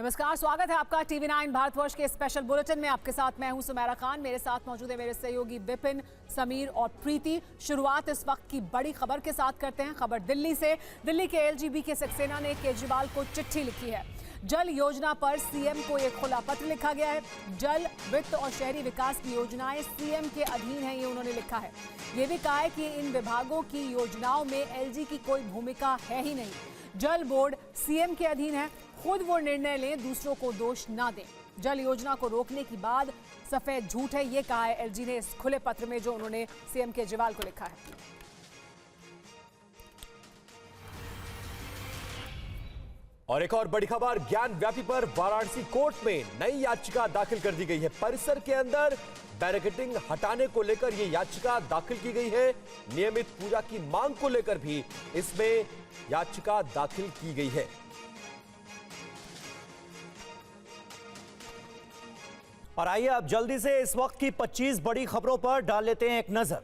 नमस्कार, स्वागत है आपका TV9 भारतवर्ष के स्पेशल बुलेटिन में। आपके साथ मैं हूं सुमेरा खान। मेरे साथ मौजूद है मेरे सहयोगी विपिन, समीर और प्रीति। शुरुआत इस वक्त की बड़ी खबर के साथ करते हैं। खबर दिल्ली से। दिल्ली के LGB के सक्सेना ने केजरीवाल को चिट्ठी लिखी है। जल योजना पर सीएम को एक खुला पत्र लिखा गया है। जल, वित्त और शहरी विकास की योजनाएं सीएम के अधीन है, ये उन्होंने लिखा है। ये भी कहा है कि इन विभागों की योजनाओं में LG की कोई भूमिका है ही नहीं। जल बोर्ड सीएम के अधीन है, खुद वो निर्णय लें, दूसरों को दोष ना दें। जल योजना को रोकने की बात सफेद झूठ है, ये कहा है LG ने इस खुले पत्र में जो उन्होंने सीएम केजरीवाल को लिखा है। और एक और बड़ी खबर, ज्ञान व्यापी पर वाराणसी कोर्ट में नई याचिका दाखिल कर दी गई है। परिसर के अंदर बैरिकेडिंग हटाने को लेकर यह याचिका दाखिल की गई है। नियमित पूजा की मांग को लेकर भी इसमें याचिका दाखिल की गई है। और आइए अब जल्दी से इस वक्त की 25 बड़ी खबरों पर डाल लेते हैं एक नजर।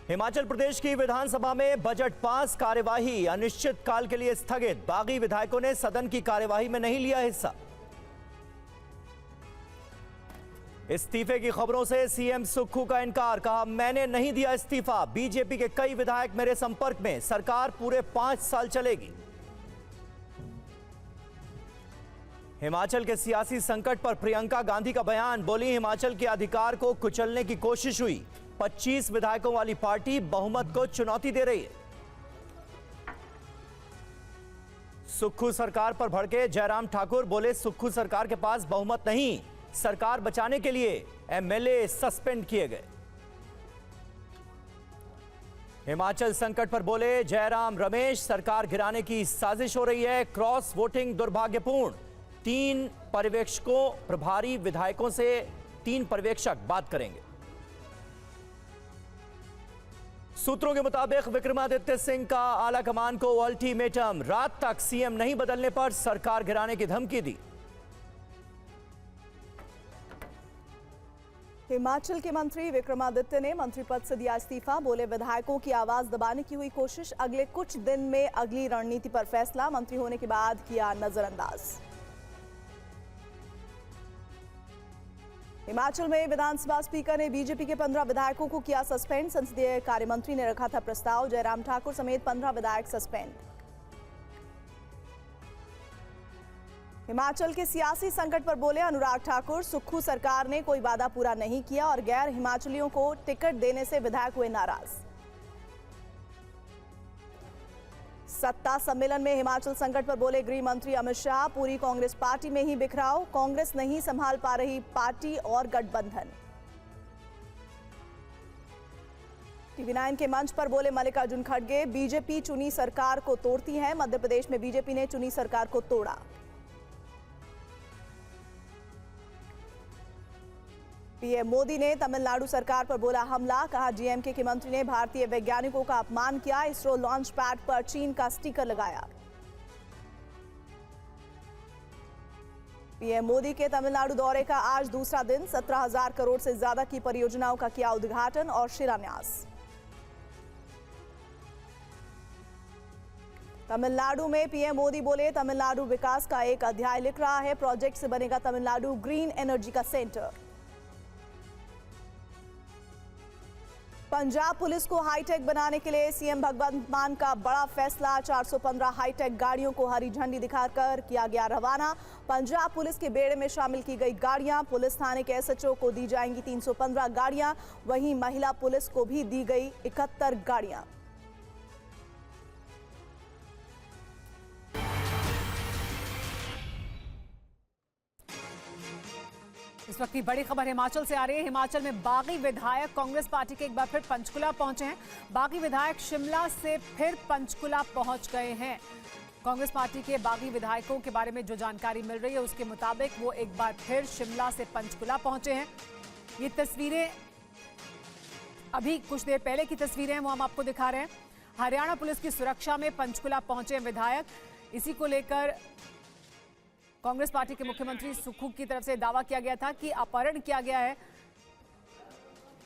हिमाचल प्रदेश की विधानसभा में बजट पास, कार्यवाही अनिश्चित काल के लिए स्थगित। बागी विधायकों ने सदन की कार्यवाही में नहीं लिया हिस्सा। इस्तीफे की खबरों से सीएम सुक्खू का इनकार, कहा मैंने नहीं दिया इस्तीफा। बीजेपी के कई विधायक मेरे संपर्क में, सरकार पूरे 5 साल चलेगी। हिमाचल के सियासी संकट पर प्रियंका गांधी का बयान, बोली हिमाचल के अधिकार को कुचलने की कोशिश हुई। 25 विधायकों वाली पार्टी बहुमत को चुनौती दे रही है। सुक्खू सरकार पर भड़के जयराम ठाकुर, बोले सुक्खू सरकार के पास बहुमत नहीं, सरकार बचाने के लिए MLA सस्पेंड किए गए। हिमाचल संकट पर बोले जयराम रमेश, सरकार गिराने की साजिश हो रही है, क्रॉस वोटिंग दुर्भाग्यपूर्ण। 3 पर्यवेक्षकों, प्रभारी विधायकों से 3 पर्यवेक्षक बात करेंगे। सूत्रों के मुताबिक विक्रमादित्य सिंह का आला कमान को अल्टीमेटम, रात तक सीएम नहीं बदलने पर सरकार गिराने की धमकी दी। हिमाचल के मंत्री विक्रमादित्य ने मंत्री पद से दिया इस्तीफा, बोले विधायकों की आवाज दबाने की हुई कोशिश, अगले कुछ दिन में अगली रणनीति पर फैसला, मंत्री होने के बाद किया नजरअंदाज। हिमाचल में विधानसभा स्पीकर ने बीजेपी के 15 विधायकों को किया सस्पेंड। संसदीय कार्य मंत्री ने रखा था प्रस्ताव, जयराम ठाकुर समेत 15 विधायक सस्पेंड। हिमाचल के सियासी संकट पर बोले अनुराग ठाकुर, सुक्खू सरकार ने कोई वादा पूरा नहीं किया और गैर हिमाचलियों को टिकट देने से विधायक हुए नाराज। सत्ता सम्मेलन में हिमाचल संकट पर बोले गृह मंत्री अमित शाह, पूरी कांग्रेस पार्टी में ही बिखराव, कांग्रेस नहीं संभाल पा रही पार्टी और गठबंधन। TV9 के मंच पर बोले मल्लिकार्जुन खड़गे, बीजेपी चुनी सरकार को तोड़ती है, मध्य प्रदेश में बीजेपी ने चुनी सरकार को तोड़ा। पीएम मोदी ने तमिलनाडु सरकार पर बोला हमला, कहा DMK के मंत्री ने भारतीय वैज्ञानिकों का अपमान किया, इसरो लॉन्च पैड पर चीन का स्टिकर लगाया। पीएम मोदी के तमिलनाडु दौरे का आज दूसरा दिन, 17,000 करोड़ से ज्यादा की परियोजनाओं का किया उद्घाटन और शिलान्यास। तमिलनाडु में पीएम मोदी बोले तमिलनाडु विकास का एक अध्याय लिख रहा है, प्रोजेक्ट से बनेगा तमिलनाडु ग्रीन एनर्जी का सेंटर। पंजाब पुलिस को हाईटेक बनाने के लिए सीएम भगवंत मान का बड़ा फैसला, 415 हाईटेक गाड़ियों को हरी झंडी दिखाकर किया गया रवाना। पंजाब पुलिस के बेड़े में शामिल की गई गाड़ियां, पुलिस थाने के SHO को दी जाएंगी 315 गाड़ियां, वहीं महिला पुलिस को भी दी गई 71 गाड़ियां। इस वक्त की बड़ी खबर हिमाचल से आ रही है। हिमाचल में बागी विधायक कांग्रेस पार्टी के एक बार फिर पंचकुला पहुंचे हैं। बागी विधायक शिमला से फिर पंचकुला पहुंच गए हैं। कांग्रेस पार्टी के बागी विधायकों के बारे में जो जानकारी मिल रही है उसके मुताबिक वो एक बार फिर शिमला से पंचकुला पहुंचे हैं। ये तस्वीरें अभी कुछ देर पहले की तस्वीरें हैं, वो हम आपको दिखा रहे हैं। हरियाणा पुलिस की सुरक्षा में पंचकुला पहुंचे विधायक। इसी को लेकर कांग्रेस पार्टी के मुख्यमंत्री सुक्खू की तरफ से दावा किया गया था कि अपहरण किया गया है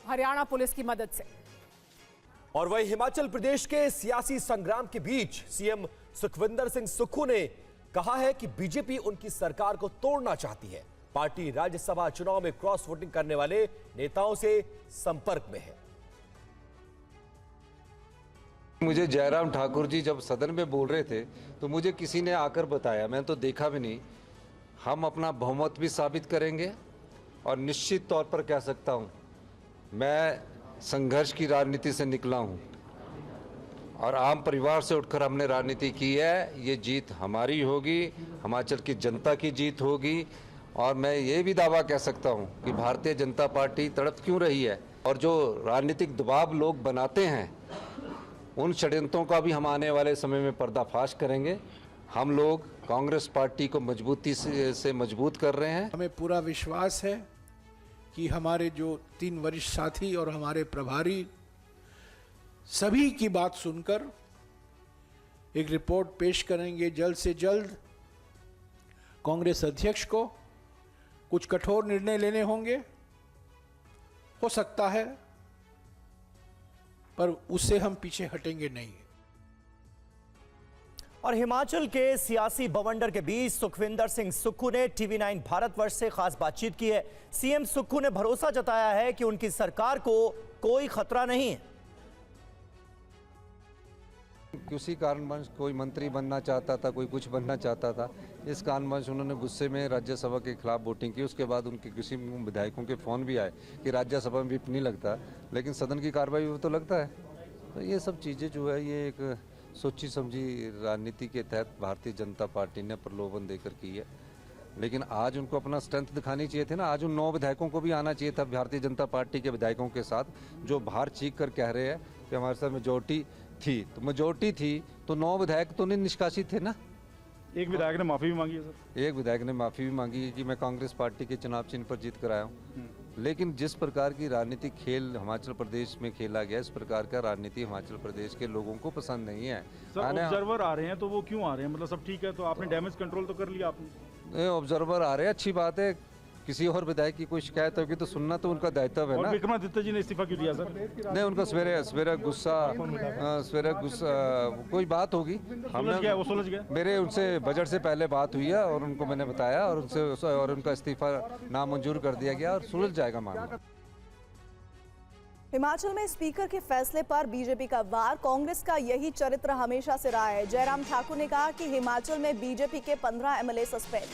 हरियाणा पुलिस की मदद से। और वही हिमाचल प्रदेश के सियासी संग्राम के बीच सीएम सुखविंदर सिंह सुक्खू ने कहा है कि बीजेपी उनकी सरकार को तोड़ना चाहती है। पार्टी राज्यसभा चुनाव में क्रॉस वोटिंग करने वाले नेताओं से संपर्क में है। मुझे जयराम ठाकुर जी जब सदन में बोल रहे थे तो मुझे किसी ने आकर बताया, मैं तो देखा भी नहीं। हम अपना बहुमत भी साबित करेंगे और निश्चित तौर पर कह सकता हूं, मैं संघर्ष की राजनीति से निकला हूं और आम परिवार से उठकर हमने राजनीति की है। ये जीत हमारी होगी, हिमाचल की जनता की जीत होगी। और मैं ये भी दावा कह सकता हूं कि भारतीय जनता पार्टी तड़प क्यों रही है और जो राजनीतिक दबाव लोग बनाते हैं उन षड्यंत्रों का भी हम आने वाले समय में पर्दाफाश करेंगे। हम लोग कांग्रेस पार्टी को मजबूती से मजबूत कर रहे हैं। हमें पूरा विश्वास है कि हमारे जो 3 वरिष्ठ साथी और हमारे प्रभारी सभी की बात सुनकर एक रिपोर्ट पेश करेंगे जल्द से जल्द। कांग्रेस अध्यक्ष को कुछ कठोर निर्णय लेने होंगे, हो सकता है, पर उससे हम पीछे हटेंगे नहीं। और हिमाचल के सियासी बवंडर के बीच सुखविंदर सिंह सुक्खू ने TV9 भारतवर्ष से खास बातचीत की है। सीएम सुक्खू ने भरोसा जताया है कि उनकी सरकार को कोई खतरा नहीं है। किसी कारणवश कोई मंत्री बनना चाहता था, कोई कुछ बनना चाहता था, इस कारणवश उन्होंने गुस्से में राज्यसभा के खिलाफ वोटिंग की। उसके बाद उनके किसी विधायकों के फ़ोन भी आए कि राज्यसभा में व्हिप नहीं लगता, लेकिन सदन की कार्रवाई में तो लगता है। तो ये सब चीज़ें जो है ये एक सोची समझी राजनीति के तहत भारतीय जनता पार्टी ने प्रलोभन देकर की है। लेकिन आज उनको अपना स्ट्रेंथ दिखानी चाहिए थे ना। आज उन 9 विधायकों को भी आना चाहिए था भारतीय जनता पार्टी के विधायकों के साथ, जो बाहर चीख कर कह रहे हैं कि हमारे साथ मेजोरिटी थी। तो मेजोरिटी थी तो 9 विधायक तो नहीं निष्कासित थे ना। एक विधायक ने माफ़ी भी मांगी है सर। एक विधायक ने माफ़ी भी मांगी है कि मैं कांग्रेस पार्टी के चुनाव चिन्ह पर जीत कर आया हूँ। लेकिन जिस प्रकार की राजनीतिक खेल हिमाचल प्रदेश में खेला गया, इस प्रकार का राजनीति हिमाचल प्रदेश के लोगों को पसंद नहीं है। सर ऑब्जर्वर आ रहे हैं तो वो क्यों आ रहे हैं? मतलब सब ठीक है तो आपने डैमेज कंट्रोल तो कर लिया आपने। ऑब्जर्वर आ रहे हैं, अच्छी बात है। किसी और विधायक की कोई शिकायत होगी तो सुनना तो उनका दायित्व है ना। विक्रमादित्य जी ने इस्तीफा क्यों दिया सर? नहीं, उनका सवेरे गुस्सा कोई बात होगी। वो सुलझ गया। मेरे उनसे बजट से पहले बात हुई है और उनको मैंने बताया और उनका इस्तीफा नामंजूर कर दिया गया और सुलझ जाएगा मामला। हिमाचल में स्पीकर के फैसले पर बीजेपी का वार। कांग्रेस का यही चरित्र हमेशा से रहा है। जयराम ठाकुर ने कहा कि हिमाचल में बीजेपी के 15 MLA सस्पेंड।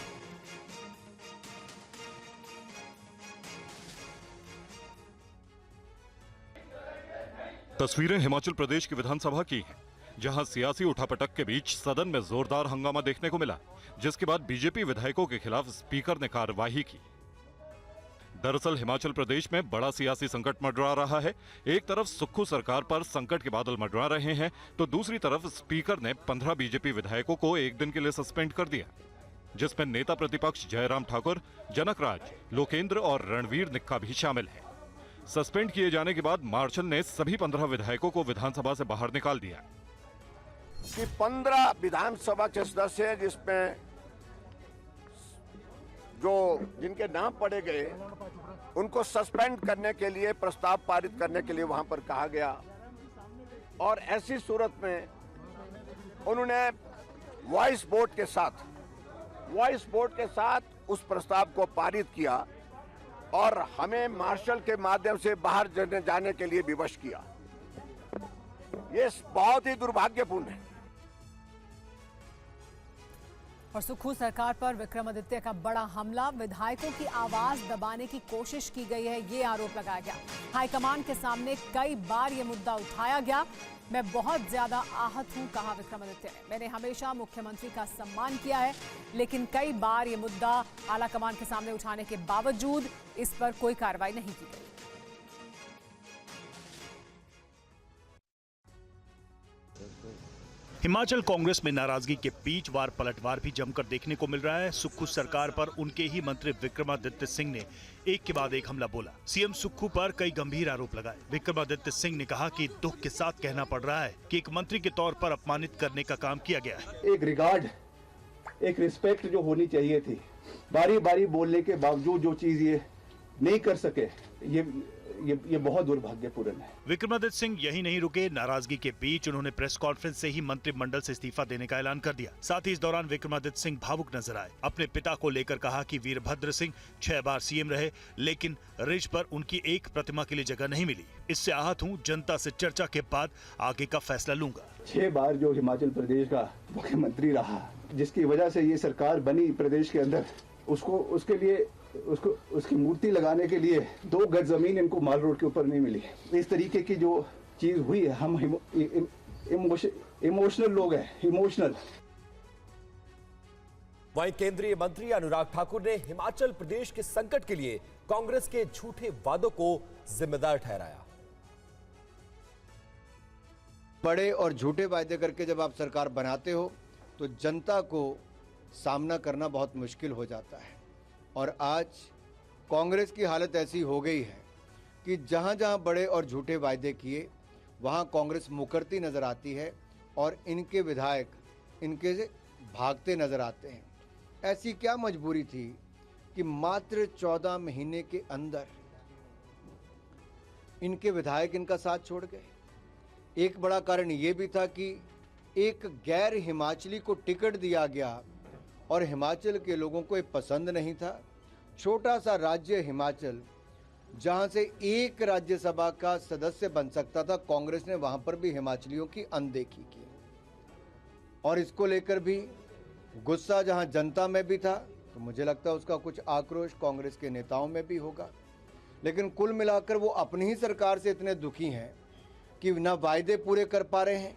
तस्वीरें हिमाचल प्रदेश की विधानसभा की हैं, जहां सियासी उठापटक के बीच सदन में जोरदार हंगामा देखने को मिला, जिसके बाद बीजेपी विधायकों के खिलाफ स्पीकर ने कार्रवाई की। दरअसल हिमाचल प्रदेश में बड़ा सियासी संकट मंडरा रहा है। एक तरफ सुक्खू सरकार पर संकट के बादल मंडरा रहे हैं, तो दूसरी तरफ स्पीकर ने 15 बीजेपी विधायकों को एक दिन के लिए सस्पेंड कर दिया, जिसमें नेता प्रतिपक्ष जयराम ठाकुर, जनकराज, लोकेंद्र और रणवीर निक्का भी शामिल हैं। सस्पेंड किए जाने के बाद मार्शल ने सभी 15 विधायकों को विधानसभा से बाहर निकाल दिया। कि 15 विधानसभा के सदस्य हैं, जिसमें जिनके नाम पढ़े गए उनको सस्पेंड करने के लिए प्रस्ताव पारित करने के लिए वहां पर कहा गया। और ऐसी सूरत में उन्होंने वॉइस वोट के साथ उस प्रस्ताव को पारित किया और हमें मार्शल के माध्यम से बाहर जाने के लिए विवश किया। ये बहुत ही दुर्भाग्यपूर्ण है। और सुक्खू सरकार पर विक्रमादित्य का बड़ा हमला, विधायकों की आवाज दबाने की कोशिश की गई है, ये आरोप लगाया गया। हाईकमान के सामने कई बार ये मुद्दा उठाया गया। मैं बहुत ज्यादा आहत हूं, कहा विक्रमादित्य ने। मैंने हमेशा मुख्यमंत्री का सम्मान किया है, लेकिन कई बार ये मुद्दा आलाकमान के सामने उठाने के बावजूद इस पर कोई कार्रवाई नहीं की गई। हिमाचल कांग्रेस में नाराजगी के बीच वार पलटवार भी जमकर देखने को मिल रहा है। सुक्खू सरकार पर उनके ही मंत्री विक्रमादित्य सिंह ने एक के बाद एक हमला बोला। सीएम सुक्खू पर कई गंभीर आरोप लगाए। विक्रमादित्य सिंह ने कहा कि दुख के साथ कहना पड़ रहा है कि एक मंत्री के तौर पर अपमानित करने का काम किया गया है। एक रिगार्ड, एक रिस्पेक्ट जो होनी चाहिए थी, बारी बारी बोलने के बावजूद जो चीज ये नहीं कर सके, ये बहुत दुर्भाग्यपूर्ण है। विक्रमादित्य सिंह यही नहीं रुके। नाराजगी के बीच उन्होंने प्रेस कॉन्फ्रेंस से ही मंत्रिमंडल से इस्तीफा देने का ऐलान कर दिया। साथ ही इस दौरान विक्रमादित्य सिंह भावुक नजर आए। अपने पिता को लेकर कहा कि वीरभद्र सिंह 6 बार सीएम रहे, लेकिन रिज पर उनकी एक प्रतिमा के लिए जगह नहीं मिली। इससे आहत हूँ, जनता से चर्चा के बाद आगे का फैसला लूंगा। 6 बार जो हिमाचल प्रदेश का मुख्यमंत्री रहा, जिसकी वजह से ये सरकार बनी प्रदेश के अंदर, उसकी मूर्ति लगाने के लिए 2 गज जमीन इनको माल रोड के ऊपर नहीं मिली। इस तरीके की जो चीज हुई है, हम इमोशनल लोग हैं, इमोशनल। वहीं केंद्रीय मंत्री अनुराग ठाकुर ने हिमाचल प्रदेश के संकट के लिए कांग्रेस के झूठे वादों को जिम्मेदार ठहराया। बड़े और झूठे वायदे करके जब आप सरकार बनाते हो तो जनता को सामना करना बहुत मुश्किल हो जाता है। और आज कांग्रेस की हालत ऐसी हो गई है कि जहां जहां बड़े और झूठे वायदे किए वहां कांग्रेस मुकरती नजर आती है और इनके विधायक इनके से भागते नजर आते हैं। ऐसी क्या मजबूरी थी कि मात्र 14 महीने के अंदर इनके विधायक इनका साथ छोड़ गए। एक बड़ा कारण ये भी था कि एक गैर हिमाचली को टिकट दिया गया और हिमाचल के लोगों को ये पसंद नहीं था। छोटा सा राज्य हिमाचल, जहां से एक राज्यसभा का सदस्य बन सकता था, कांग्रेस ने वहां पर भी हिमाचलियों की अनदेखी की। और इसको लेकर भी गुस्सा जहां जनता में भी था, तो मुझे लगता है उसका कुछ आक्रोश कांग्रेस के नेताओं में भी होगा। लेकिन कुल मिलाकर वो अपनी ही सरकार से इतने दुखी हैं कि ना वायदे पूरे कर पा रहे हैं,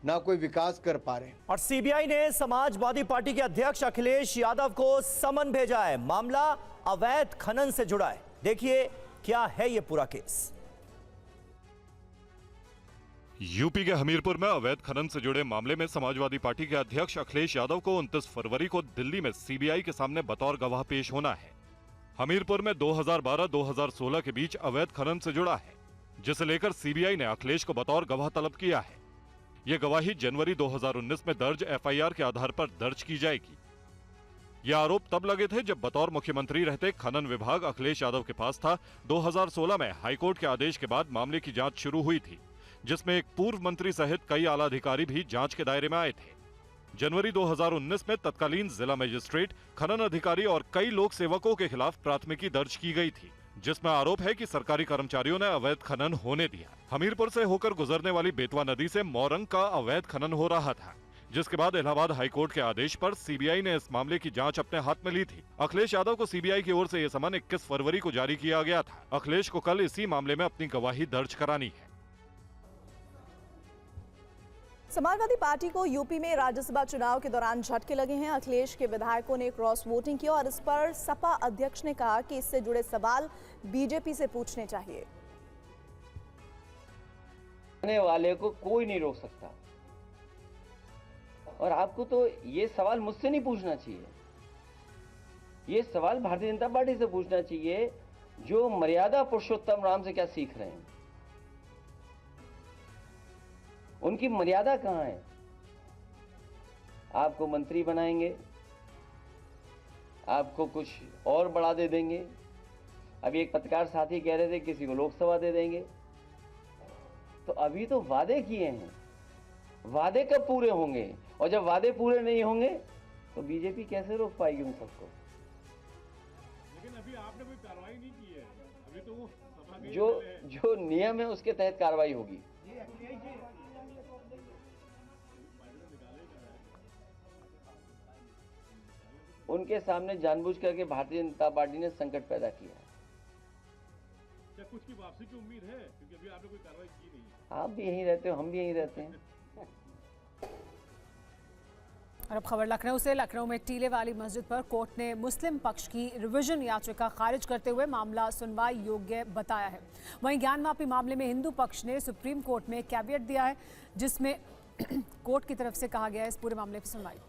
ना कोई विकास कर पा रहे हैं। और सीबीआई ने समाजवादी पार्टी के अध्यक्ष अखिलेश यादव को समन भेजा है। मामला अवैध खनन से जुड़ा है। देखिए क्या है ये पूरा केस। यूपी के हमीरपुर में अवैध खनन से जुड़े मामले में समाजवादी पार्टी के अध्यक्ष अखिलेश यादव को 29 फरवरी को दिल्ली में सीबीआई के सामने बतौर गवाह पेश होना है। हमीरपुर में 2012-2016 के बीच अवैध खनन से जुड़ा है, जिसे लेकर सीबीआई ने अखिलेश को बतौर गवाह तलब किया है। यह गवाही जनवरी 2019 में दर्ज एफआईआर के आधार पर दर्ज की जाएगी। ये आरोप तब लगे थे जब बतौर मुख्यमंत्री रहते खनन विभाग अखिलेश यादव के पास था। 2016 में हाईकोर्ट के आदेश के बाद मामले की जांच शुरू हुई थी, जिसमें एक पूर्व मंत्री सहित कई आला अधिकारी भी जांच के दायरे में आए थे। जनवरी 2019 में तत्कालीन जिला मजिस्ट्रेट, खनन अधिकारी और कई लोक सेवकों के खिलाफ प्राथमिकी दर्ज की गई थी, जिसमें आरोप है कि सरकारी कर्मचारियों ने अवैध खनन होने दिया। हमीरपुर से होकर गुजरने वाली बेतवा नदी से मोरंग का अवैध खनन हो रहा था, जिसके बाद इलाहाबाद हाईकोर्ट के आदेश पर सीबीआई ने इस मामले की जांच अपने हाथ में ली थी। अखिलेश यादव को सीबीआई की ओर से यह समन 21 फरवरी को जारी किया गया था। अखिलेश को कल इसी मामले में अपनी गवाही दर्ज करानी है। समाजवादी पार्टी को यूपी में राज्यसभा चुनाव के दौरान झटके लगे हैं। अखिलेश के विधायकों ने क्रॉस वोटिंग की और इस पर सपा अध्यक्ष ने कहा कि इससे जुड़े सवाल बीजेपी से पूछने चाहिए। आने वाले को कोई नहीं रोक सकता और आपको तो ये सवाल मुझसे नहीं पूछना चाहिए, ये सवाल भारतीय जनता पार्टी से पूछना चाहिए, जो मर्यादा पुरुषोत्तम राम से क्या सीख रहे हैं। उनकी मर्यादा कहां है? आपको मंत्री बनाएंगे, आपको कुछ और बढ़ा दे देंगे। अभी एक पत्रकार साथी कह रहे थे किसी को लोकसभा दे देंगे। तो अभी तो वादे किए हैं, वादे कब पूरे होंगे? और जब वादे पूरे नहीं होंगे तो बीजेपी कैसे रोक पाएगी उन सबको? लेकिन अभी आपने कोई कार्रवाई नहीं की है, अभी तो वो सभा के जो नियम है उसके तहत कार्रवाई होगी। उनके सामने जानबूझ करके भारतीय जनता पार्टी ने संकट पैदा किया है। क्या कुछ की वापसी की उम्मीद है? क्योंकि अभी आपने कोई कार्रवाई की नहीं है। आप भी यहीं रहते हो, हम भी यहीं रहते हैं। और अब खबर लखनऊ से। लखनऊ में टीले वाली मस्जिद पर कोर्ट ने मुस्लिम पक्ष की रिवीजन याचिका खारिज करते हुए मामला सुनवाई योग्य बताया है। वहीं ज्ञान माफी मामले में हिंदू पक्ष ने सुप्रीम कोर्ट में कैविएट दिया है, जिसमें कोर्ट की तरफ से कहा गया है इस पूरे मामले पर सुनवाई।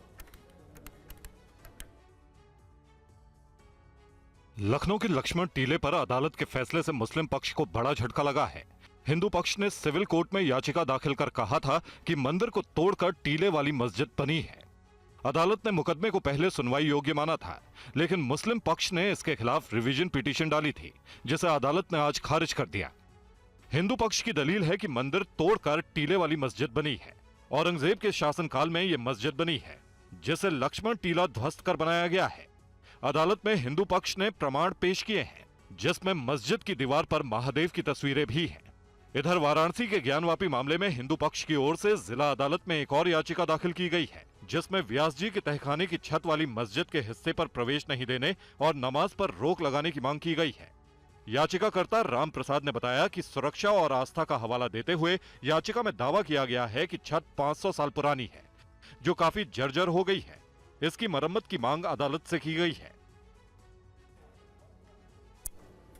लखनऊ के लक्ष्मण टीले पर अदालत के फैसले से मुस्लिम पक्ष को बड़ा झटका लगा है। हिंदू पक्ष ने सिविल कोर्ट में याचिका दाखिल कर कहा था कि मंदिर को तोड़कर टीले वाली मस्जिद बनी है। अदालत ने मुकदमे को पहले सुनवाई योग्य माना था, लेकिन मुस्लिम पक्ष ने इसके खिलाफ रिवीजन पिटीशन डाली थी, जिसे अदालत ने आज खारिज कर दिया। हिंदू पक्ष की दलील है कि मंदिर तोड़कर टीले वाली मस्जिद बनी है। औरंगजेब के शासनकाल में यह मस्जिद बनी है, जिसे लक्ष्मण टीला ध्वस्त कर बनाया गया है। अदालत में हिंदू पक्ष ने प्रमाण पेश किए हैं, जिसमें मस्जिद की दीवार पर महादेव की तस्वीरें भी हैं। इधर वाराणसी के ज्ञानवापी मामले में हिंदू पक्ष की ओर से जिला अदालत में एक और याचिका दाखिल की गई है, जिसमें व्यास जी के तहखाने की छत वाली मस्जिद के हिस्से पर प्रवेश नहीं देने और नमाज पर रोक लगाने की मांग की गई है। याचिकाकर्ता राम प्रसाद ने बताया कि सुरक्षा और आस्था का हवाला देते हुए याचिका में दावा किया गया है कि छत 500 साल पुरानी है, जो काफी जर्जर हो गई है। इसकी मरम्मत की मांग अदालत से की गई है।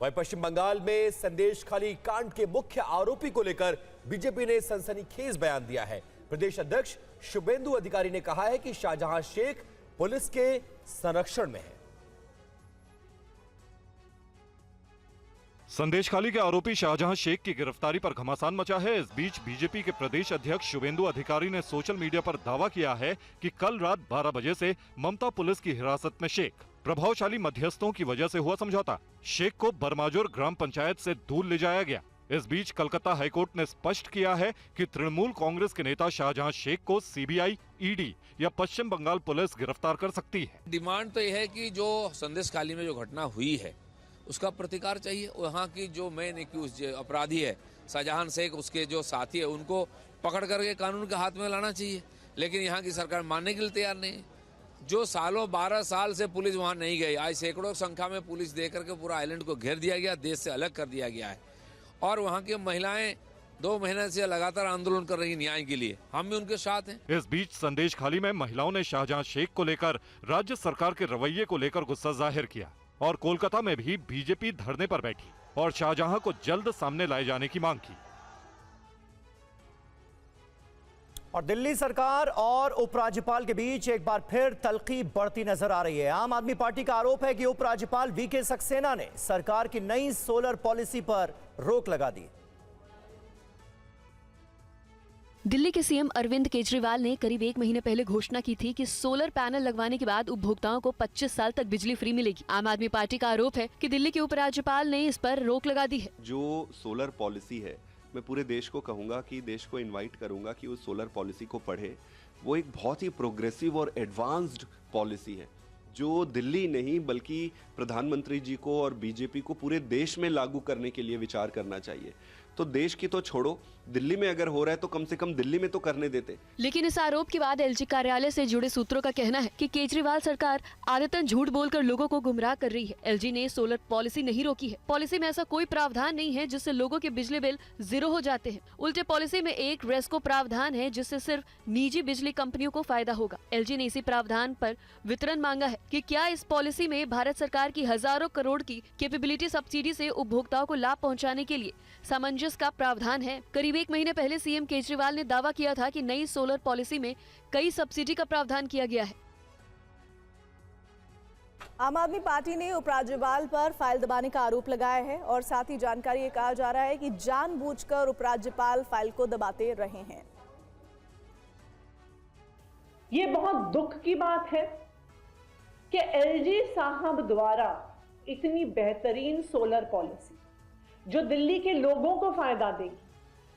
वहीं पश्चिम बंगाल में संदेशखाली कांड के मुख्य आरोपी को लेकर बीजेपी ने सनसनीखेज बयान दिया है। प्रदेश अध्यक्ष शुभेंदु अधिकारी ने कहा है कि शाहजहां शेख पुलिस के संरक्षण में है। संदेशखाली के आरोपी शाहजहां शेख की गिरफ्तारी पर घमासान मचा है। इस बीच बीजेपी के प्रदेश अध्यक्ष शुभेंदु अधिकारी ने सोशल मीडिया पर दावा किया है कि कल रात 12 बजे से ममता पुलिस की हिरासत में शेख। प्रभावशाली मध्यस्थों की वजह से हुआ समझौता। शेख को बरमाजोर ग्राम पंचायत से दूर ले जाया गया। इस बीच कलकत्ता हाईकोर्ट ने स्पष्ट किया है कि तृणमूल कांग्रेस के नेता शाहजहां शेख को सीबीआई, ईडी या पश्चिम बंगाल पुलिस गिरफ्तार कर सकती है। डिमांड तो यह है कि जो संदेशखाली में जो घटना हुई है उसका प्रतिकार चाहिए। वहाँ की जो मेन एक्यूज अपराधी है शाहजहां शेख, उसके जो साथी है, उनको पकड़ करके कानून के हाथ में लाना चाहिए। लेकिन यहाँ की सरकार मानने के लिए तैयार नहीं है। जो सालों 12 साल से पुलिस वहाँ नहीं गई, आज सैकड़ों संख्या में पुलिस दे करके पूरा आइलैंड को घेर दिया गया, देश से अलग कर दिया गया है। और वहाँ की महिलाएं 2 महीने से लगातार आंदोलन कर रही न्याय के लिए, हम भी उनके साथ हैं। इस बीच संदेशखाली में महिलाओं ने शाहजहां शेख को लेकर राज्य सरकार के रवैये को लेकर गुस्सा जाहिर किया और कोलकाता में भी बीजेपी धरने पर बैठी और शाहजहां को जल्द सामने लाए जाने की मांग की। और दिल्ली सरकार और उपराज्यपाल के बीच एक बार फिर तल्खी बढ़ती नजर आ रही है। आम आदमी पार्टी का आरोप है कि उपराज्यपाल वीके सक्सेना ने सरकार की नई सोलर पॉलिसी पर रोक लगा दी। दिल्ली के सीएम अरविंद केजरीवाल ने करीब 1 महीने पहले घोषणा की थी कि सोलर पैनल लगवाने के बाद उपभोक्ताओं को 25 साल तक बिजली फ्री मिलेगी। आम आदमी पार्टी का आरोप है कि दिल्ली के उपराज्यपाल ने इस पर रोक लगा दी है। जो सोलर पॉलिसी है, मैं पूरे देश को कहूंगा कि देश को इनवाइट करूंगा कि उस सोलर पॉलिसी को पढ़े। वो एक बहुत ही प्रोग्रेसिव और एडवांस्ड पॉलिसी है, जो दिल्ली नहीं बल्कि प्रधानमंत्री जी को और बीजेपी को पूरे देश में लागू करने के लिए विचार करना चाहिए। तो देश की तो छोड़ो, दिल्ली में अगर हो रहा है तो कम से कम दिल्ली में तो करने देते। लेकिन इस आरोप के बाद एलजी कार्यालय से जुड़े सूत्रों का कहना है कि केजरीवाल सरकार आदतन झूठ बोलकर लोगों को गुमराह कर रही है। एलजी ने सोलर पॉलिसी नहीं रोकी है। पॉलिसी में ऐसा कोई प्रावधान नहीं है जिससे लोगों के बिजली बिल 0 हो जाते हैं। उल्टे पॉलिसी में एक रेस्को प्रावधान है जिससे सिर्फ निजी बिजली कंपनियों को फायदा होगा। एलजी ने इसी प्रावधान पर वितरण मांगा है कि क्या इस पॉलिसी में भारत सरकार की हजारों करोड़ की कैपेबिलिटी सब्सिडी से उपभोक्ताओं को लाभ पहुँचाने के लिए सामंजस्य का प्रावधान है। करीब 1 महीने पहले सीएम केजरीवाल ने दावा किया था कि नई सोलर पॉलिसी में कई सब्सिडी का प्रावधान किया गया है। आम आदमी पार्टी ने उपराज्यपाल पर फाइल दबाने का आरोप लगाया है और साथ ही जानकारी ये कहा जा रहा है कि जानबूझकर उपराज्यपाल फाइल को दबाते रहे हैं। ये बहुत दुख की बात है कि एलजी साहब द्वारा इतनी बेहतरीन सोलर पॉलिसी जो दिल्ली के लोगों को फायदा देगी,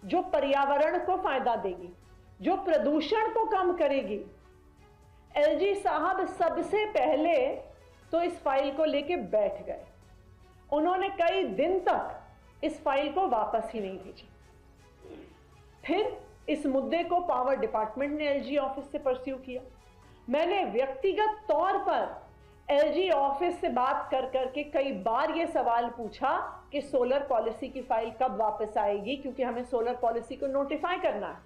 जो पर्यावरण को फायदा देगी, जो प्रदूषण को कम करेगी, एलजी साहब सबसे पहले तो इस फाइल को लेके बैठ गए। उन्होंने कई दिन तक इस फाइल को वापस ही नहीं भेजी। फिर इस मुद्दे को पावर डिपार्टमेंट ने एलजी ऑफिस से परस्यू किया। मैंने व्यक्तिगत तौर पर एलजी ऑफिस से बात कर करके कई बार ये सवाल पूछा कि सोलर पॉलिसी की फाइल कब वापस आएगी, क्योंकि हमें सोलर पॉलिसी को नोटिफाई करना है।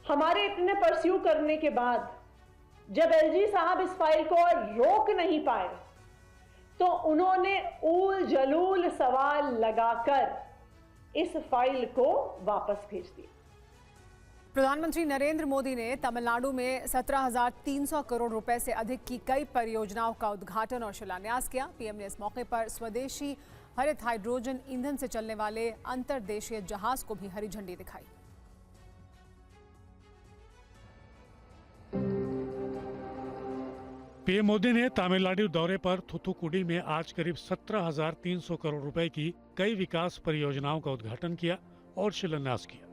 हमारे इतने परस्यू करने के बाद जब एलजी साहब इस फाइल को और रोक नहीं पाए तो उन्होंने ऊल जलूल सवाल लगाकर इस फाइल को वापस भेज दिया। प्रधानमंत्री नरेंद्र मोदी ने तमिलनाडु में 17,300 करोड़ रुपए से अधिक की कई परियोजनाओं का उद्घाटन और शिलान्यास किया। पीएम ने इस मौके पर स्वदेशी हरित हाइड्रोजन ईंधन से चलने वाले अंतर्देशीय जहाज को भी हरी झंडी दिखाई। पीएम मोदी ने तमिलनाडु दौरे पर थूथुकुडी में आज करीब 17,300 करोड़ रुपए की कई विकास परियोजनाओं का उद्घाटन किया और शिलान्यास किया।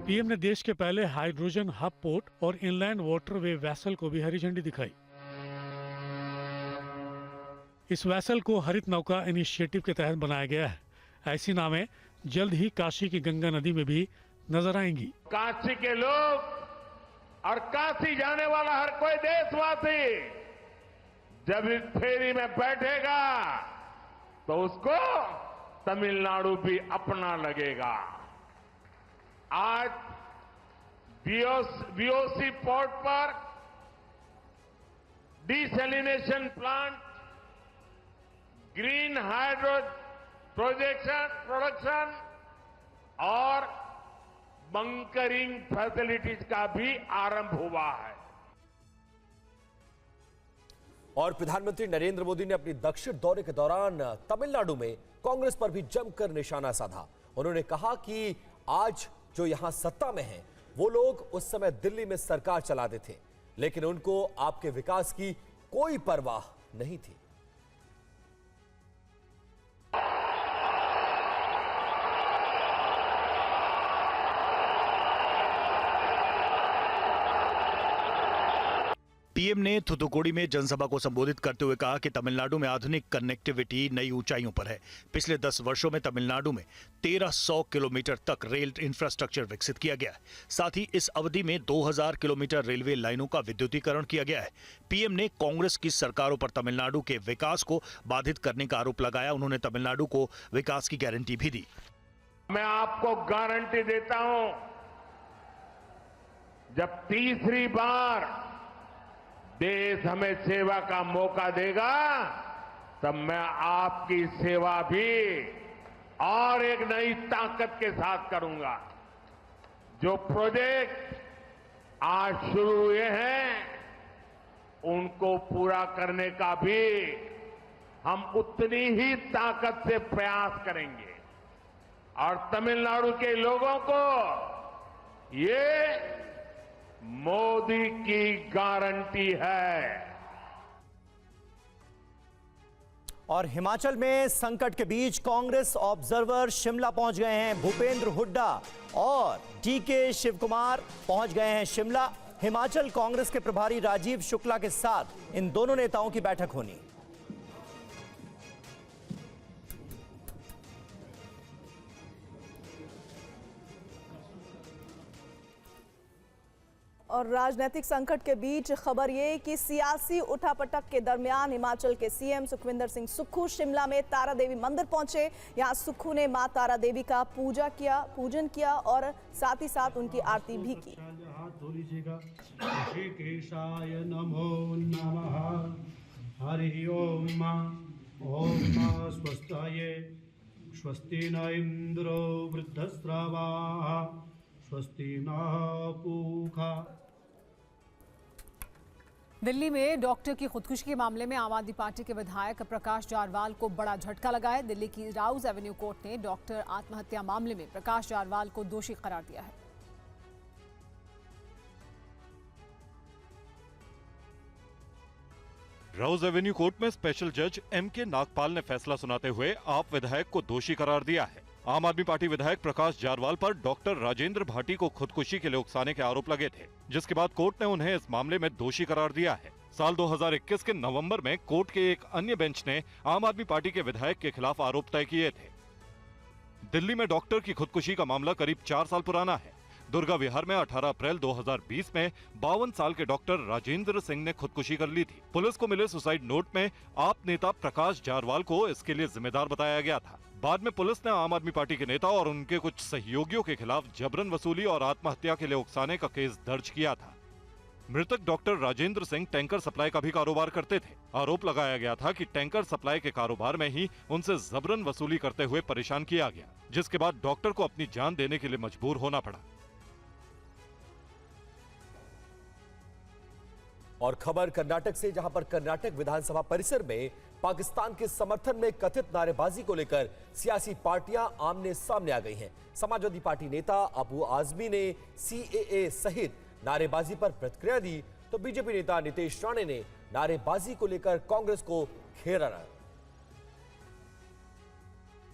पीएम ने देश के पहले हाइड्रोजन हब पोर्ट और इनलैंड वाटरवे वैसल को भी हरी झंडी दिखाई। इस वैसल को हरित नौका इनिशिएटिव के तहत बनाया गया है। ऐसी नावें जल्द ही काशी की गंगा नदी में भी नजर आएंगी। काशी के लोग और काशी जाने वाला हर कोई देशवासी जब इस फेरी में बैठेगा तो उसको तमिलनाडु भी अपना लगेगा। आज वीओसी पोर्ट पर desalination plant, green hydro production और बंकरिंग फैसिलिटीज का भी आरंभ हुआ है। और प्रधानमंत्री नरेंद्र मोदी ने अपनी दक्षिण दौरे के दौरान तमिलनाडु में कांग्रेस पर भी जमकर निशाना साधा। उन्होंने कहा कि आज जो यहां सत्ता में हैं, वो लोग उस समय दिल्ली में सरकार चलाते थे, लेकिन उनको आपके विकास की कोई परवाह नहीं थी। पीएम ने थूथुकुडी में जनसभा को संबोधित करते हुए कहा कि तमिलनाडु में आधुनिक कनेक्टिविटी नई ऊंचाइयों पर है। पिछले 10 वर्षों में तमिलनाडु में 1300 किलोमीटर तक रेल इंफ्रास्ट्रक्चर विकसित किया गया है। साथ ही इस अवधि में 2000 किलोमीटर रेलवे लाइनों का विद्युतीकरण किया गया है। पीएम ने कांग्रेस की सरकारों पर तमिलनाडु के विकास को बाधित करने का आरोप लगाया। उन्होंने तमिलनाडु को विकास की गारंटी भी दी। मैं आपको गारंटी देता हूं, जब तीसरी बार देश हमें सेवा का मौका देगा तब मैं आपकी सेवा भी और एक नई ताकत के साथ करूंगा। जो प्रोजेक्ट आज शुरू हुए हैं उनको पूरा करने का भी हम उतनी ही ताकत से प्रयास करेंगे और तमिलनाडु के लोगों को ये मोदी की गारंटी है। और हिमाचल में संकट के बीच कांग्रेस ऑब्जर्वर शिमला पहुंच गए हैं। भूपेंद्र हुड्डा और डीके शिव कुमार पहुंच गए हैं शिमला। हिमाचल कांग्रेस के प्रभारी राजीव शुक्ला के साथ इन दोनों नेताओं की बैठक होनी। और राजनीतिक संकट के बीच खबर ये कि सियासी उठापटक के दरमियान हिमाचल के सीएम सुखविंदर सिंह सुक्खू शिमला में तारा देवी मंदिर पहुंचे। यहां सुक्खू ने मां तारा देवी का पूजन किया और साथ ही साथ उनकी आरती भी की। नमो नमः। हरि ओम ओम स्वस्ताये स्वस्ति न इंद्रो वृद्धस्रवाः स्वस्ति न पूषा। दिल्ली में डॉक्टर की खुदकुशी के मामले में आम आदमी पार्टी के विधायक प्रकाश जारवाल को बड़ा झटका लगा है। दिल्ली की राउज एवेन्यू कोर्ट ने डॉक्टर आत्महत्या मामले में प्रकाश जारवाल को दोषी करार दिया है। राउज एवेन्यू कोर्ट में स्पेशल जज एम.के. नागपाल ने फैसला सुनाते हुए आप विधायक को दोषी करार दिया है। आम आदमी पार्टी विधायक प्रकाश जारवाल पर डॉक्टर राजेंद्र भाटी को खुदकुशी के लिए उकसाने के आरोप लगे थे, जिसके बाद कोर्ट ने उन्हें इस मामले में दोषी करार दिया है। साल 2021 के नवंबर में कोर्ट के एक अन्य बेंच ने आम आदमी पार्टी के विधायक के खिलाफ आरोप तय किए थे। दिल्ली में डॉक्टर की खुदकुशी का मामला करीब 4 साल पुराना है। दुर्गा विहार में 18 अप्रैल 2020 में 52 साल के डॉक्टर राजेंद्र सिंह ने खुदकुशी कर ली थी। पुलिस को मिले सुसाइड नोट में आप नेता प्रकाश जारवाल को इसके लिए जिम्मेदार बताया गया था। बाद में पुलिस ने आम आदमी पार्टी के नेता और उनके कुछ सहयोगियों के खिलाफ जबरन वसूली और आत्महत्या के लिए उकसाने का केस दर्ज किया था। मृतक doctor Rajendra Singh tanker supply का भी कारोबार करते थे। आरोप लगाया गया था कि टैंकर सप्लाई के कारोबार में ही उनसे जबरन वसूली करते हुए परेशान किया गया, जिसके बाद डॉक्टर को अपनी जान देने के लिए मजबूर होना पड़ा। और खबर कर्नाटक से, जहां पर कर्नाटक विधानसभा परिसर में पाकिस्तान के समर्थन में कथित नारेबाजी को लेकर सियासी पार्टियां आमने सामने आ गई हैं। समाजवादी पार्टी नेता अबू आजमी ने सीएए सहित नारेबाजी पर प्रतिक्रिया दी तो बीजेपी नेता नीतीश राणे ने नारेबाजी को लेकर कांग्रेस को घेरा।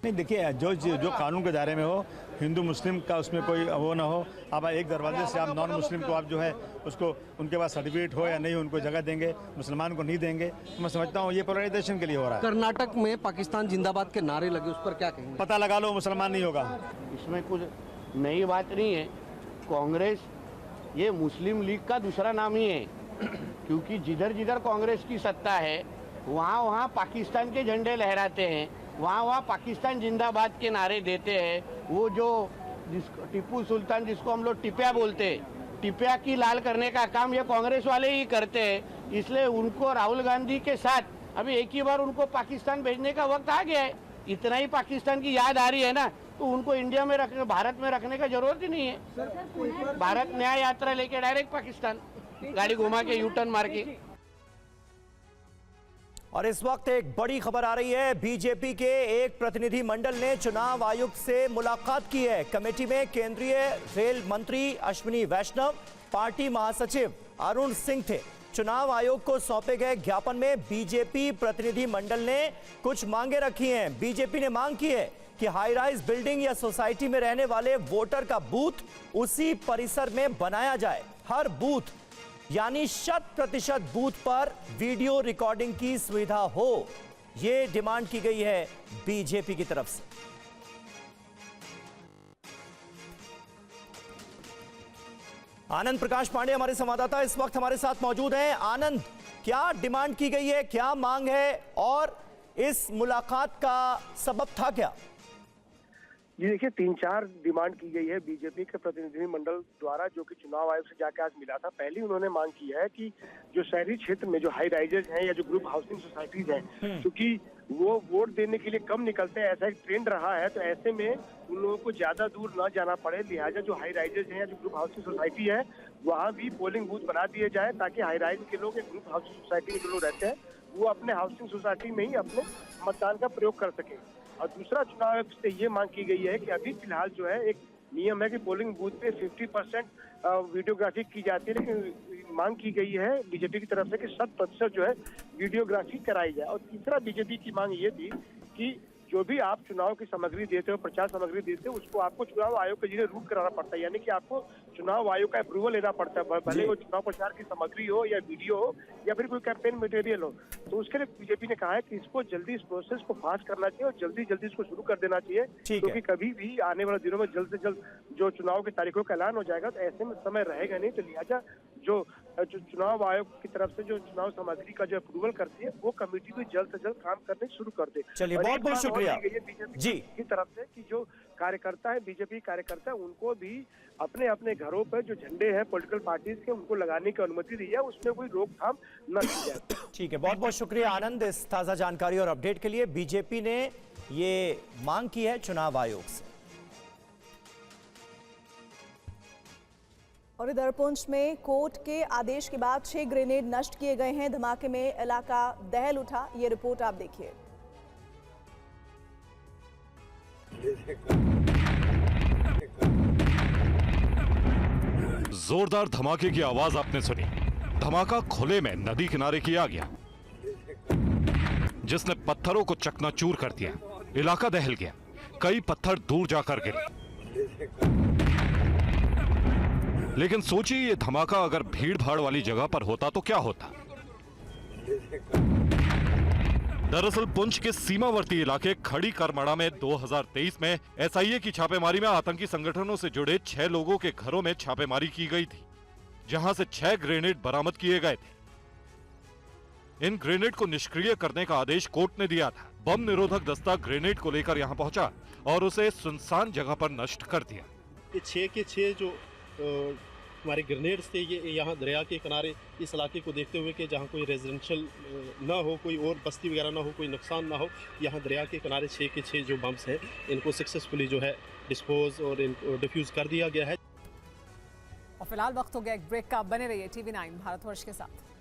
नहीं, देखिए जो कानून के दायरे में हो, हिंदू मुस्लिम का उसमें कोई वो ना हो। अब एक दरवाजे से आप नॉन मुस्लिम को आप जो है उसको उनके पास सर्टिफिकेट हो या नहीं उनको जगह देंगे, मुसलमान को नहीं देंगे, तो मैं समझता हूँ ये पोलराइजेशन के लिए हो रहा है। कर्नाटक में पाकिस्तान जिंदाबाद के नारे लगे, उस पर क्या कहेंगे? पता लगा लो, मुसलमान नहीं होगा। इसमें कुछ नई बात नहीं है। कांग्रेस ये मुस्लिम लीग का दूसरा नाम ही है, क्योंकि जिधर जिधर कांग्रेस की सत्ता है वहाँ वहाँ पाकिस्तान के झंडे लहराते हैं, वहाँ वहाँ पाकिस्तान जिंदाबाद के नारे देते हैं। वो जो टिप्पू सुल्तान जिसको हम लोग टिपिया बोलते हैं, टिपिया की लाल करने का काम ये कांग्रेस वाले ही करते हैं। इसलिए उनको राहुल गांधी के साथ अभी एक ही बार उनको पाकिस्तान भेजने का वक्त आ गया है। इतना ही पाकिस्तान की याद आ रही है ना, तो उनको इंडिया में रखने, भारत में रखने का जरूरत ही नहीं है। भारत न्याय यात्रा लेके डायरेक्ट पाकिस्तान गाड़ी घुमा के यूटर्न मार के। और इस वक्त एक बड़ी खबर आ रही है। बीजेपी के एक प्रतिनिधि मंडल ने चुनाव आयुक्त से मुलाकात की है। कमेटी में केंद्रीय रेल मंत्री अश्विनी वैष्णव, पार्टी महासचिव अरुण सिंह थे। चुनाव आयोग को सौंपे गए ज्ञापन में बीजेपी प्रतिनिधि मंडल ने कुछ मांगे रखी हैं। बीजेपी ने मांग की है कि हाई राइज बिल्डिंग या सोसाइटी में रहने वाले वोटर का बूथ उसी परिसर में बनाया जाए। हर बूथ यानी 100% बूथ पर वीडियो रिकॉर्डिंग की सुविधा हो, यह डिमांड की गई है बीजेपी की तरफ से। आनंद प्रकाश पांडे हमारे संवाददाता इस वक्त हमारे साथ मौजूद हैं। आनंद, क्या डिमांड की गई है, क्या मांग है और इस मुलाकात का सबब था क्या? जी देखिए, 3-4 डिमांड की गई है बीजेपी के प्रतिनिधि मंडल द्वारा, जो कि चुनाव आयोग से जाकर आज मिला था। पहली उन्होंने मांग की है कि जो शहरी क्षेत्र में जो हाई राइजेज हैं या जो ग्रुप हाउसिंग सोसाइटीज हैं, क्योंकि वो वोट देने के लिए कम निकलते हैं, ऐसा एक ट्रेंड रहा है, तो ऐसे में उन लोगों को ज्यादा दूर न जाना पड़े। लिहाजा जो हाई राइजेज हैं या जो ग्रुप हाउसिंग सोसाइटी है वहाँ भी पोलिंग बूथ बना दिए जाए, ताकि हाई राइज के लोग, ग्रुप हाउसिंग सोसाइटी में जो लोग रहते हैं वो अपने हाउसिंग सोसाइटी में ही अपने मतदान का प्रयोग कर सके। और दूसरा, चुनाव आयोग से ये मांग की गई है कि अभी फिलहाल जो है एक नियम है कि पोलिंग बूथ पे 50% वीडियोग्राफी की जाती है, लेकिन मांग की गई है बीजेपी की तरफ से कि 100% जो है वीडियोग्राफी कराई जाए। और तीसरा बीजेपी की मांग ये थी कि जो भी आप चुनाव की सामग्री देते हो, प्रचार सामग्री देते हो, उसको आपको चुनाव आयोग के जरिए रूट कराना पड़ता है, यानी कि आपको चुनाव आयोग का अप्रूवल लेना पड़ता है, भले वो चुनाव प्रचार की सामग्री हो या वीडियो हो या फिर कोई कैंपेन मटेरियल हो। तो उसके लिए बीजेपी ने कहा है कि इसको जल्दी, इस प्रोसेस को फास्ट करना चाहिए और जल्दी जल्दी इसको शुरू कर देना चाहिए, क्योंकि कभी भी आने वाले दिनों में जल्द से जल्द जो चुनाव की तारीखों का ऐलान हो जाएगा, तो ऐसे में समय रहेगा नहीं। तो लिहाजा जो चुनाव आयोग की तरफ से जो चुनाव सामग्री का जो अप्रूवल करती है, वो कमेटी भी जल्द से जल्द काम करने शुरू कर दे। चलिए, बहुत बहुत शुक्रिया जी की तरफ से कि जो कार्यकर्ता है, बीजेपी कार्यकर्ता, उनको भी अपने अपने घरों पर जो झंडे हैं पॉलिटिकल पार्टीज के, उनको लगाने की अनुमति दी है, उसमें कोई रोकथाम न की जाए। ठीक है, बहुत बहुत शुक्रिया आनंद इस ताजा जानकारी और अपडेट के लिए। बीजेपी ने ये मांग की है चुनाव आयोग से। और इधर पुंछ में कोर्ट के आदेश के बाद 6 ग्रेनेड नष्ट किए गए हैं। धमाके में इलाका दहल उठा, ये रिपोर्ट आप देखिए। जोरदार धमाके की आवाज आपने सुनी। धमाका खुले में नदी किनारे किया गया, जिसने पत्थरों को चकनाचूर कर दिया। इलाका दहल गया, कई पत्थर दूर जाकर गिरे। लेकिन सोचिए, ये धमाका अगर भीड़ भाड़ वाली जगह पर होता तो क्या होता। दरअसल पुंछ के सीमावर्ती इलाके खड़ी करमड़ा में 2023 में एसआईए की छापेमारी में आतंकी संगठनों से जुड़े 6 लोगों के घरों में छापेमारी की गई थी, जहां से 6 ग्रेनेड बरामद किए गए थे। इन ग्रेनेड को निष्क्रिय करने का आदेश कोर्ट ने दिया था। बम निरोधक दस्ता ग्रेनेड को लेकर यहां पहुंचा और उसे सुनसान जगह पर नष्ट कर दिया। ये 6 के 6 जो हमारे ग्रेनेड्स थे, ये यहाँ दरिया के किनारे इस इलाके को देखते हुए कि जहाँ कोई रेजिडेंशियल ना हो, कोई और बस्ती वगैरह ना हो, कोई नुकसान ना हो, यहाँ दरिया के किनारे 6 के 6 जो बम्स हैं, इनको सक्सेसफुली जो है डिस्पोज और इनको डिफ्यूज कर दिया गया है। और फिलहाल वक्त हो गया एक ब्रेक का। बने रहिए TV9 भारतवर्ष के साथ।